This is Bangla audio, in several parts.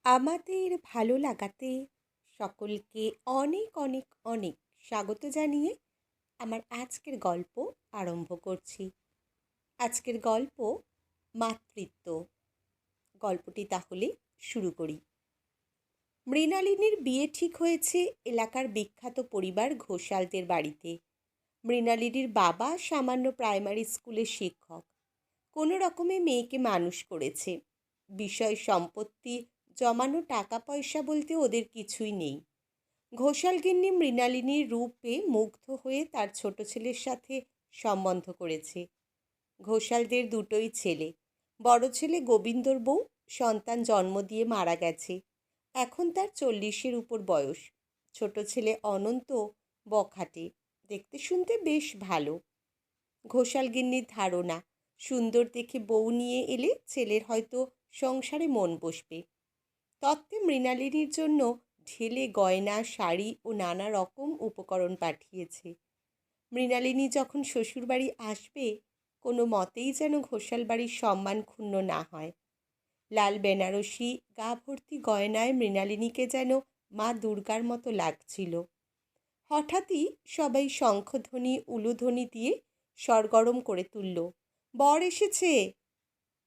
আমাদের ভালো লাগাতে সকলকে অনেক অনেক অনেক স্বাগত জানিয়ে আমার আজকের গল্প আরম্ভ করছি। আজকের গল্প মাতৃত্ব। গল্পটি তাহলে শুরু করি। মৃণালিনীর বিয়ে ঠিক হয়েছে এলাকার বিখ্যাত পরিবার ঘোষালদের বাড়িতে। মৃণালিনীর বাবা সামান্য প্রাইমারি স্কুলের শিক্ষক। কোনো রকমে মেয়েকে মানুষ করেছে। বিষয় সম্পত্তি, জমানো টাকা পয়সা বলতে ওদের কিছুই নেই। ঘোষালগিন্নি মৃণালিনীর রূপে মুগ্ধ হয়ে তার ছোট ছেলের সাথে সম্বন্ধ করেছে। ঘোষালদের দুটোই ছেলে। বড় ছেলে গোবিন্দর বউ সন্তান জন্ম দিয়ে মারা গেছে, এখন তার 40-এর উপর বয়স। ছোট ছেলে অনন্ত বখাটে, দেখতে শুনতে বেশ ভালো। ঘোষালগিন্নির ধারণা, সুন্দর দেখে বউ নিয়ে এলে ছেলের হয়তো সংসারে মন বসবে। তত্ত্বে মৃণালিনীর জন্য ঢেলে গয়না, শাড়ি ও নানা রকম উপকরণ পাঠিয়েছে। মৃণালিনী যখন শ্বশুরবাড়ি আসবে, কোনো মতেই যেন ঘোষাল বাড়ির সম্মান ক্ষুণ্ণ না হয়। লাল বেনারসি গা ভর্তি গয়নায় মৃণালিনীকে যেন মা দুর্গার মতো লাগছিল। হঠাৎই সবাই শঙ্খধ্বনি উলুধ্বনি দিয়ে সরগরম করে তুলল। বর এসেছে।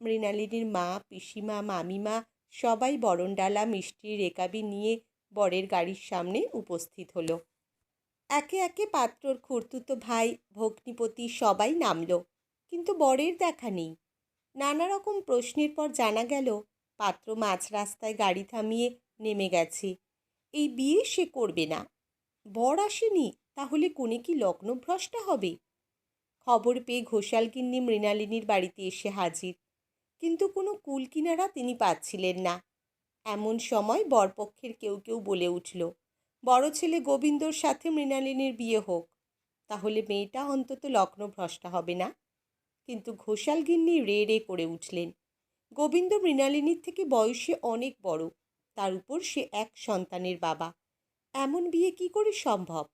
মৃণালিনীর মা, পিসিমা, মামিমা সবাই বরণডালা, মিষ্টির রেকাবি নিয়ে বরের গাড়ির সামনে উপস্থিত হলো। একে একে পাত্রর খুড়তুতো ভাই, ভগ্নিপতি সবাই নামল, কিন্তু বরের দেখা নেই। নানা রকম প্রশ্নের পর জানা গেল পাত্র মাঝ রাস্তায় গাড়ি থামিয়ে নেমে গেছে। এই বিয়ে সে করবে না। বর আসেনি, তাহলে কোনে কি লগ্নভ্রষ্টা হবে? খবর পেয়ে ঘোষালগিন্নি মৃণালিনীর বাড়িতে এসে হাজির, কিন্তু কোনো কুল কিনারা তিনি পাচ্ছিলেন না। এমন সময় বরপক্ষের কেউ কেউ বলে উঠল, বড় ছেলে গোবিন্দর সাথে মৃণালিনীর বিয়ে হোক, তাহলে মেয়েটা অন্তত লগ্নভ্রষ্টা হবে না। কিন্তু ঘোষালগিন্নি রে রে করে উঠলেন, গোবিন্দ মৃণালিনীর থেকে বয়সে অনেক বড়, তার উপর সে এক সন্তানের বাবা, এমন বিয়ে কি করে সম্ভব?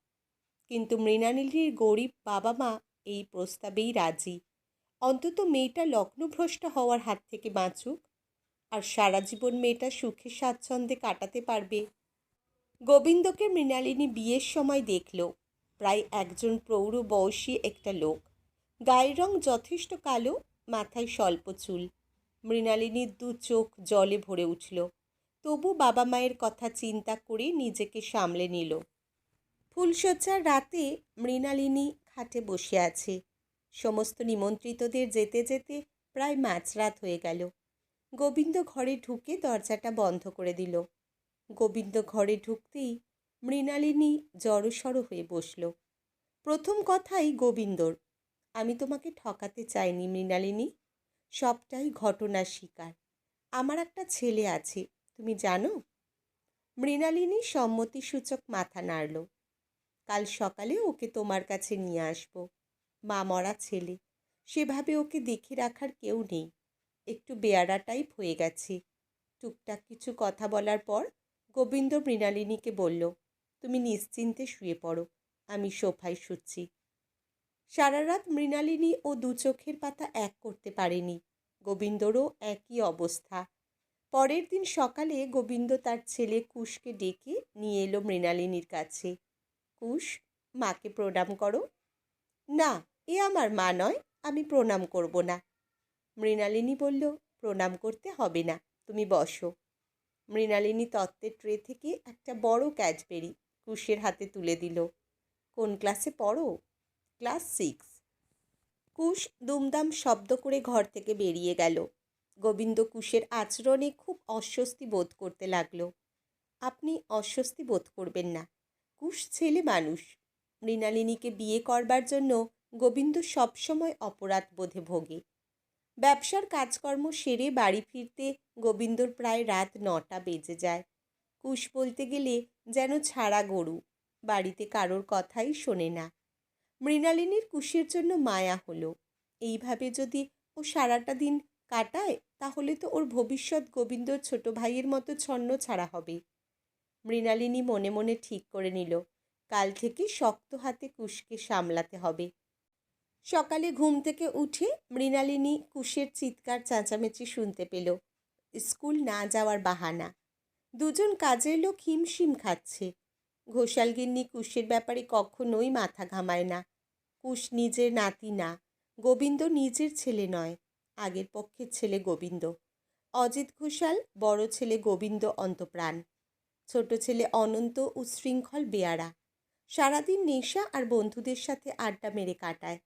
কিন্তু মৃণালিনীর গরিব বাবা মা এই প্রস্তাবেই রাজি। অন্তত মেয়েটা লগ্নভ্রষ্ট হওয়ার হাত থেকে বাঁচুক, আর সারা জীবন মেয়েটা সুখে স্বাচ্ছন্দ্যে কাটাতে পারবে। গোবিন্দকে মৃণালিনী বিয়ের সময় দেখল, প্রায় একজন প্রৌঢ় বয়সী একটা লোক। গায়ের রং যথেষ্ট কালো, মাথায় স্বল্প চুল। মৃণালিনীর দু চোখ জলে ভরে উঠল, তবু বাবা মায়ের কথা চিন্তা করে নিজেকে সামলে নিল। ফুলশয্যার রাতে মৃণালিনী খাটে বসে আছে। সমস্ত নিমন্ত্রিতদের যেতে যেতে প্রায় মাঝরাত হয়ে গেল। গোবিন্দ ঘরে ঢুকে দরজাটা বন্ধ করে দিল। গোবিন্দ ঘরে ঢুকতেই মৃণালিনী জড়সড় হয়ে বসল। প্রথম কথাই গোবিন্দর, আমি তোমাকে ঠকাতে চাইনি মৃণালিনী, সবটাই ঘটনার শিকার। আমার একটা ছেলে আছে, তুমি জানো? মৃণালিনী সম্মতিসূচক মাথা নাড়ল। কাল সকালে ওকে তোমার কাছে নিয়ে আসব। মা মরা ছেলে, সেভাবে ওকে দেখে রাখার কেউ নেই, একটু বেয়ারা টাইপ হয়ে গেছে। টুকটাক কিছু কথা বলার পর গোবিন্দ মৃণালিনীকে বলল, তুমি নিশ্চিন্তে শুয়ে পড়ো, আমি সোফায় শুচ্ছি। সারা রাত মৃণালিনী ও দু চোখের পাতা এক করতে পারেনি। গোবিন্দরও একই অবস্থা। পরের দিন সকালে গোবিন্দ তার ছেলে কুশকে ডেকে নিয়ে এলো মৃণালিনীর কাছে। কুশ, মাকে প্রণাম করো। না, এ আমার মা নয়, আমি প্রণাম করব না। মৃণালিনী বলল, প্রণাম করতে হবে না, তুমি বসো। মৃণালিনী তত্ত্বের ট্রে থেকে একটা বড় ক্যাডবেরি কুশের হাতে তুলে দিল। কোন ক্লাসে পড়ো? ক্লাস 6। কুশ দুমদাম শব্দ করে ঘর থেকে বেরিয়ে গেল। গোবিন্দ কুশের আচরণে খুব অস্বস্তি বোধ করতে লাগলো। আপনি অস্বস্তি বোধ করবেন না, কুশ ছেলে মানুষ। মৃণালিনীকে বিয়ে করবার জন্য গোবিন্দ সবসময় অপরাধ বোধে ভোগে। ব্যবসার কাজকর্ম সেরে বাড়ি ফিরতে গোবিন্দর প্রায় রাত 9টা বেজে যায়। কুশ বলতে গেলে যেন ছাড়া গরু, বাড়িতে কারোর কথাই শোনে না। মৃণালিনীর কুশের জন্য মায়া হলো। এইভাবে যদি ও সারাটা দিন কাটায়, তাহলে তো ওর ভবিষ্যৎ গোবিন্দর ছোট ভাইয়ের মতো ছন্ন ছাড়া হবে। মৃণালিনী মনে মনে ঠিক করে নিল, কাল থেকে শক্ত হাতে কুশকে সামলাতে হবে। সকালে ঘুম থেকে উঠে মৃণালিনী কুশের চিৎকার চেঁচামেচি শুনতে পেল। স্কুল না যাওয়ার বাহানা। দুজন কাজের লোক হিমশিম খাচ্ছে। ঘোষালগিন্নি কুশের ব্যাপারে কখনোই মাথা ঘামায় না। কুশ নিজের নাতি না, গোবিন্দ নিজের ছেলে নয়, আগের পক্ষের ছেলে গোবিন্দ। অজিত ঘোষাল বড় ছেলে গোবিন্দ অন্তপ্রাণ, ছোট ছেলে অনন্ত উচ্ছৃঙ্খল বেয়ারা। সারাদিন নেশা আর বন্ধুদের সাথে আড্ডা মেরে কাটায়।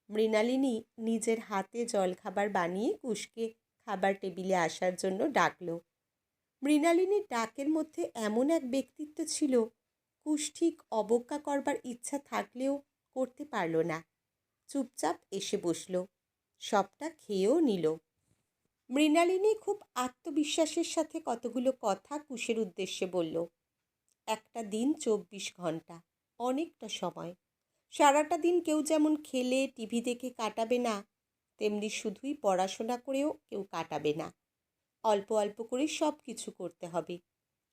মৃণালিনী নিজের হাতে জলখাবার বানিয়ে কুশকে খাবার টেবিলে আসার জন্য ডাকল। মৃণালিনীর ডাকের মধ্যে এমন এক ব্যক্তিত্ব ছিল, কুশ ঠিক অবজ্ঞা করবার ইচ্ছা থাকলেও করতে পারল না। চুপচাপ এসে বসল, সবটা খেয়েও নিল। মৃণালিনী খুব আত্মবিশ্বাসের সাথে কতগুলো কথা কুশের উদ্দেশ্যে বলল। একটা দিন 24 ঘন্টা, অনেকটা সময়। সারাটা দিন কেউ যেমন খেলে টিভি দেখে কাটাবে না, তেমনি শুধুই পড়াশোনা করেও কেউ কাটাবে না। অল্প অল্প করে সব কিছু করতে হবে।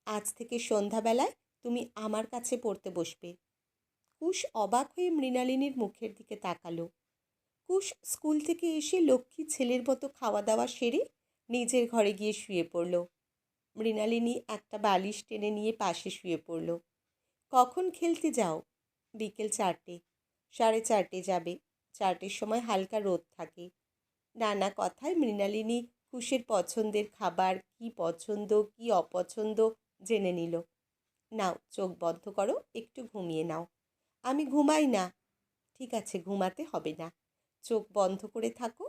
আজ থেকে সন্ধ্যাবেলায় তুমি আমার কাছে পড়তে বসবে। কুশ অবাক হয়ে মৃণালিনীর মুখের দিকে তাকালো। কুশ স্কুল থেকে এসে লক্ষ্মী ছেলের মতো খাওয়া দাওয়া সেরে নিজের ঘরে গিয়ে শুয়ে পড়ল। মৃণালিনী একটা বালিশ টেনে নিয়ে পাশে শুয়ে পড়ল। কখন খেলতে যাও? বিকেল 4টে। 4:30 যাবে। 4টের সময় হালকা রোদ থাকে। নানা কথায় মৃণালিনী কুশের পছন্দের খাবার, কি পছন্দ কি অপছন্দ জেনে নিল। নাও চোখ বন্ধ করো, একটু ঘুমিয়ে নাও। আমি ঘুমাই না। ঠিক আছে, ঘুমাতে হবে না, চোখ বন্ধ করে থাকো।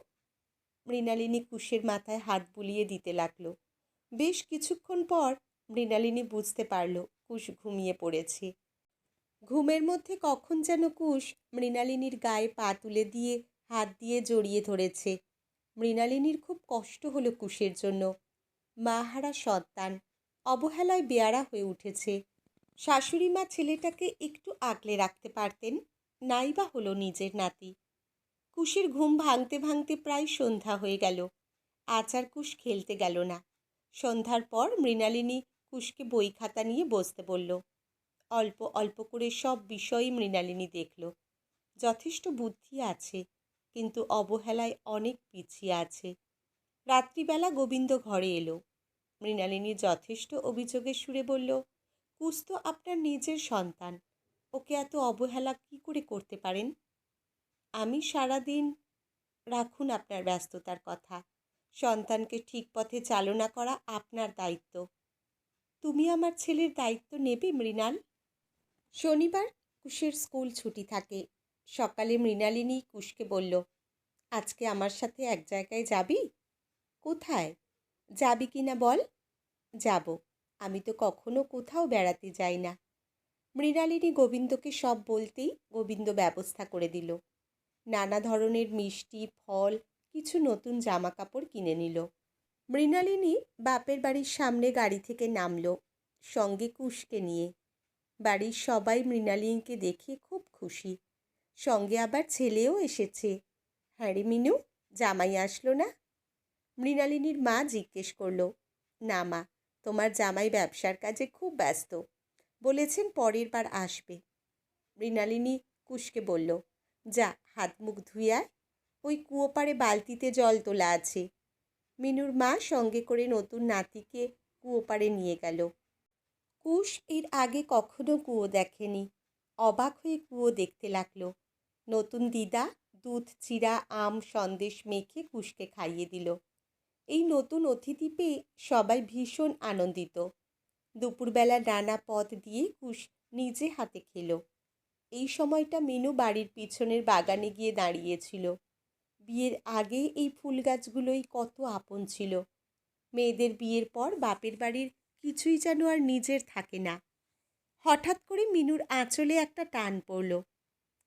মৃণালিনী কুশের মাথায় হাত বুলিয়ে দিতে লাগলো। বেশ কিছুক্ষণ পর মৃণালিনী বুঝতে পারল কুশ ঘুমিয়ে পড়েছে। ঘুমের মধ্যে কখন যেন কুশ মৃণালিনীর গায়ে পা তুলে দিয়ে হাত দিয়ে জড়িয়ে ধরেছে। মৃণালিনীর খুব কষ্ট হলো কুশের জন্য। মাহারা সন্তান, অবহেলায় বেয়ারা হয়ে উঠেছে। শাশুড়ি মা ছেলেটাকে একটু আগলে রাখতে পারতেন, নাই বা হলো নিজের নাতি। কুশের ঘুম ভাঙতে ভাঙতে প্রায় সন্ধ্যা হয়ে গেল। আজ আর কুশ খেলতে গেল না। সন্ধ্যার পর মৃণালিনী কুশকে বই খাতা নিয়ে বসতে বলল। অল্প অল্প করে সব বিষয়ই মৃণালিনী দেখল। যথেষ্ট বুদ্ধি আছে, কিন্তু অবহেলায় অনেক পিছিয়ে আছে। রাত্রিবেলা গোবিন্দ ঘরে এলো। মৃণালিনী যথেষ্ট অভিযোগের সুরে বলল, কুশ তো আপনার নিজের সন্তান, ওকে এত অবহেলা কি করে করতে পারেন? আমি সারাদিন। রাখুন আপনার ব্যস্ততার কথা। সন্তানকে ঠিক পথে চালনা করা আপনার দায়িত্ব। তুমি আমার ছেলের দায়িত্ব নেবে মৃণাল? শনিবার কুশের স্কুল ছুটি থাকে। সকালে মৃণালিনী কুশকে বলল, আজকে আমার সাথে এক জায়গায় যাবি? কোথায়? যাবি কি না বল। যাব, আমি তো কখনো কোথাও বেড়াতে যাই না। মৃণালিনী গোবিন্দকে সব বলতেই গোবিন্দ ব্যবস্থা করে দিল। নানা ধরনের মিষ্টি, ফল, কিছু নতুন জামা কাপড় কিনে নিল। মৃণালিনী বাপের বাড়ির সামনে গাড়ি থেকে নামল, সঙ্গে কুশকে নিয়ে। বাড়ির সবাই মৃণালিনীকে দেখে খুব খুশি। সঙ্গে আবার ছেলেও এসেছে। হ্যাঁ রে মিনু, জামাই আসলো না? মৃণালিনীর মা জিজ্ঞেস করল। না মা, তোমার জামাই ব্যবসার কাজে খুব ব্যস্ত, বলেছেন পরের বার আসবে। মৃণালিনী কুশকে বলল, যা হাত মুখ ধুয়ে আয়, ওই কুয়ো পাড়ে বালতিতে জল তোলা আছে। মিনুর মা সঙ্গে করে নতুন নাতিকে কুয়ো পাড়ে নিয়ে গেল। কুশ এর আগে কখনো কুয়ো দেখেনি। অবাক হয়ে কুয়ো দেখতে লাগলো। নতুন দিদা দুধ, চিড়া, আম, সন্দেশ মেখে কুশকে খাইয়ে দিল। এই নতুন অতিথি পেয়ে সবাই ভীষণ আনন্দিত। দুপুরবেলা নানা পদ দিয়ে কুশ নিজে হাতে খেলো। এই সময়টা মিনু বাড়ির পিছনের বাগানে গিয়ে দাঁড়িয়েছিল। বিয়ের আগে এই ফুল গাছগুলোই কত আপন ছিল। মেয়েদের বিয়ের পর বাপের বাড়ির কিছুই যেন আর নিজের থাকে না। হঠাৎ করে মিনুর আঁচলে একটা টান পড়ল।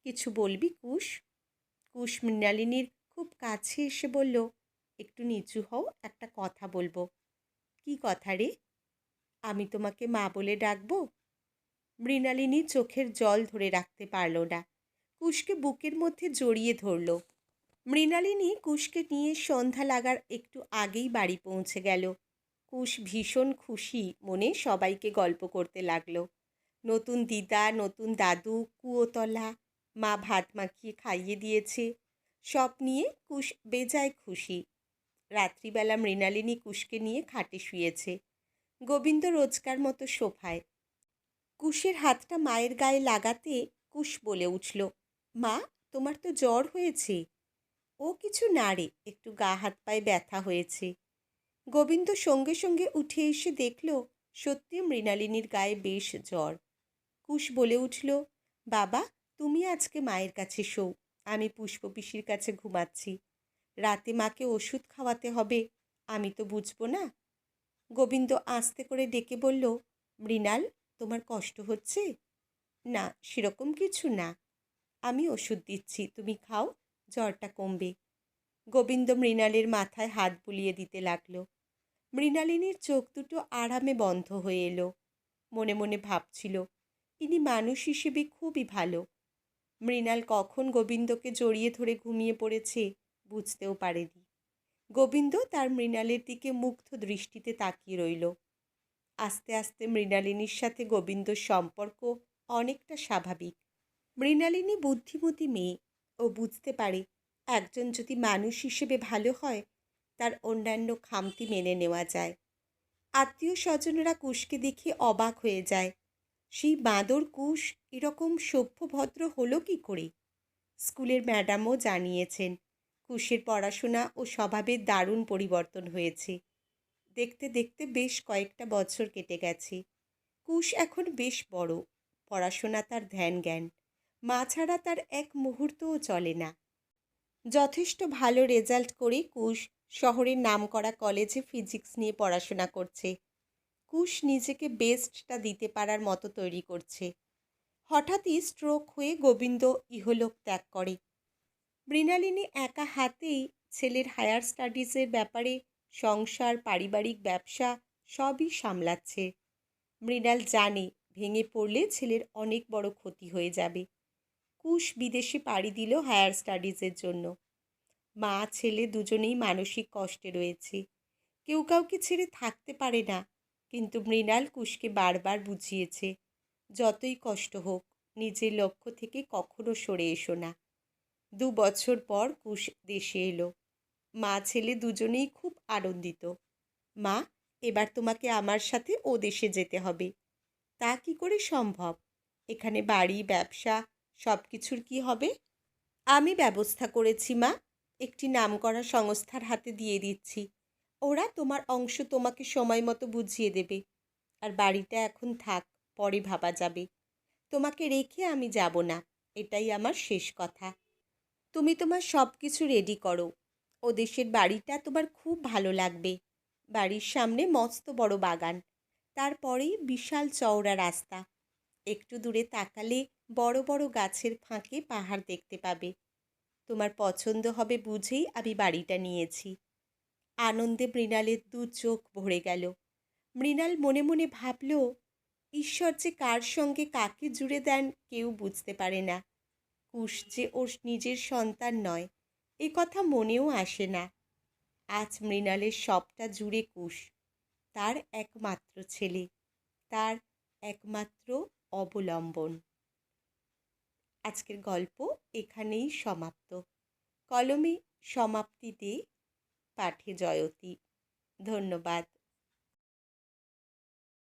কিছু বলবি কুশ? কুশ মৃণালিনীর খুব কাছে এসে বলল, একটু নিচু হও, একটা কথা বলবো। কি কথা রে? আমি তোমাকে মা বলে ডাকবো? মৃণালিনী চোখের জল ধরে রাখতে পারল না। কুশকে বুকের মধ্যে জড়িয়ে ধরল। মৃণালিনী কুশকে নিয়ে সন্ধ্যা লাগার একটু আগেই বাড়ি পৌঁছে গেল। কুশ ভীষণ খুশি মনে সবাইকে গল্প করতে লাগলো। নতুন দিদা, নতুন দাদু, কুয়োতলা, মা ভাত মাখিয়ে খাইয়ে দিয়েছে, সব নিয়ে কুশ বেজায় খুশি। রাত্রিবেলা মৃণালিনী কুশকে নিয়ে খাটে শুয়েছে। গোবিন্দ রোজকার মতো সোফায়। কুশের হাতটা মায়ের গায়ে লাগাতে কুশ বলে উঠল, মা, তোমার তো জ্বর হয়েছে। ও কিছু না রে, একটু গা হাত পায়ে ব্যথা হয়েছে। গোবিন্দ সঙ্গে সঙ্গে উঠে এসে দেখল সত্যি মৃণালিনীর গায়ে বেশ জ্বর। কুশ বলে উঠল, বাবা, তুমি আজকে মায়ের কাছে শোও, আমি পুষ্প পিসির কাছে ঘুমাচ্ছি। রাতে মাকে ওষুধ খাওয়াতে হবে, আমি তো বুঝবো না। গোবিন্দ আস্তে করে ডেকে বলল, মৃণাল, তোমার কষ্ট হচ্ছে? না, সেরকম কিছু না। আমি ওষুধ দিচ্ছি, তুমি খাও, জ্বরটা কমবে। গোবিন্দ মৃণালের মাথায় হাত বুলিয়ে দিতে লাগল। মৃণালিনীর চোখ দুটো আরামে বন্ধ হয়ে এলো। মনে মনে ভাবছিল, ইনি মানুষ হিসেবে খুবই ভালো। মৃণাল কখন গোবিন্দকে জড়িয়ে ধরে ঘুমিয়ে পড়েছে বুঝতেও পারেনি। গোবিন্দ তার মৃণালের দিকে মুগ্ধ দৃষ্টিতে তাকিয়ে রইল। আস্তে আস্তে মৃণালিনীর সাথে গোবিন্দর সম্পর্ক অনেকটা স্বাভাবিক। মৃণালিনী বুদ্ধিমতী মেয়ে, ও বুঝতে পারে একজন যদি মানুষ হিসেবে ভালো হয় তার অন্যান্য খামতি মেনে নেওয়া যায়। আত্মীয় স্বজনরা কুশকে দেখে অবাক হয়ে যায়। সেই বাঁদর কুশ এরকম সভ্য ভদ্র হলো কি করে? স্কুলের ম্যাডামও জানিয়েছেন কুশের পড়াশোনা ও স্বভাবের দারুণ পরিবর্তন হয়েছে। দেখতে দেখতে বেশ কয়েকটা বছর কেটে গেছে। কুশ এখন বেশ বড়, পড়াশোনা তার ধ্যান জ্ঞান, মা ছাড়া তার এক মুহূর্তও চলে না। যথেষ্ট ভালো রেজাল্ট করে কুশ শহরের নামকরা কলেজে ফিজিক্স নিয়ে পড়াশোনা করছে। কুশ নিজেকে বেস্টটা দিতে পারার মতো তৈরি করছে। হঠাৎই স্ট্রোক হয়ে গোবিন্দ ইহলোক ত্যাগ করে। মৃণালিনী একা হাতেই ছেলের হায়ার স্টাডিজের ব্যাপারে সংসার, পারিবারিক ব্যবসা সবই সামলাচ্ছে। মৃণাল জানে ভেঙে পড়লে ছেলের অনেক বড় ক্ষতি হয়ে যাবে। কুশ বিদেশে পাড়ি দিল হায়ার স্টাডিজের জন্য। মা ছেলে দুজনেই মানসিক কষ্টে রয়েছে, কেউ কাউকে ছেড়ে থাকতে পারে না। কিন্তু মৃণাল কুশকে বারবার বুঝিয়েছে, যতই কষ্ট হোক নিজের লক্ষ্য থেকে কখনো সরে এসো না। 2 বছর পর কুশ দেশে এলো। মা ছেলে দুজনেই খুব আনন্দিত। মা, এবার তোমাকে আমার সাথে ও দেশে যেতে হবে। তা কি করে সম্ভব? এখানে বাড়ি, ব্যবসা সব কিছুর কি হবে? আমি ব্যবস্থা করেছি মা, একটি নামকরা সংস্থার হাতে দিয়ে দিচ্ছি। ওরা তোমার অংশ তোমাকে সময় মতো বুঝিয়ে দেবে। আর বাড়িটা এখন থাক, পরে ভাবা যাবে। তোমাকে রেখে আমি যাব না, এটাই আমার শেষ কথা। তুমি তোমার সব কিছু রেডি করো। ও দেশের বাড়িটা তোমার খুব ভালো লাগবে। বাড়ির সামনে মস্ত বড় বাগান, তারপরেই বিশাল চওড়া রাস্তা। একটু দূরে তাকালে বড় বড় গাছের ফাঁকে পাহাড় দেখতে পাবে। তোমার পছন্দ হবে বুঝেই আমি বাড়িটা নিয়েছি। আনন্দে মৃণালের 2 চোখ ভরে গেল। মৃণাল মনে মনে ভাবল, ঈশ্বর যে কার সঙ্গে কাকে জুড়ে দেন কেউ বুঝতে পারে না। কুশ যে ওর নিজের সন্তান নয়, এ কথা মনেও আসে না। আজ মৃণালের সবটা জুড়ে কুশ, তার একমাত্র ছেলে, তার একমাত্র অবলম্বন। আজকের গল্প এখানেই সমাপ্ত। কলমে সমাপ্তি দে, পাঠে জয়তী। ধন্যবাদ।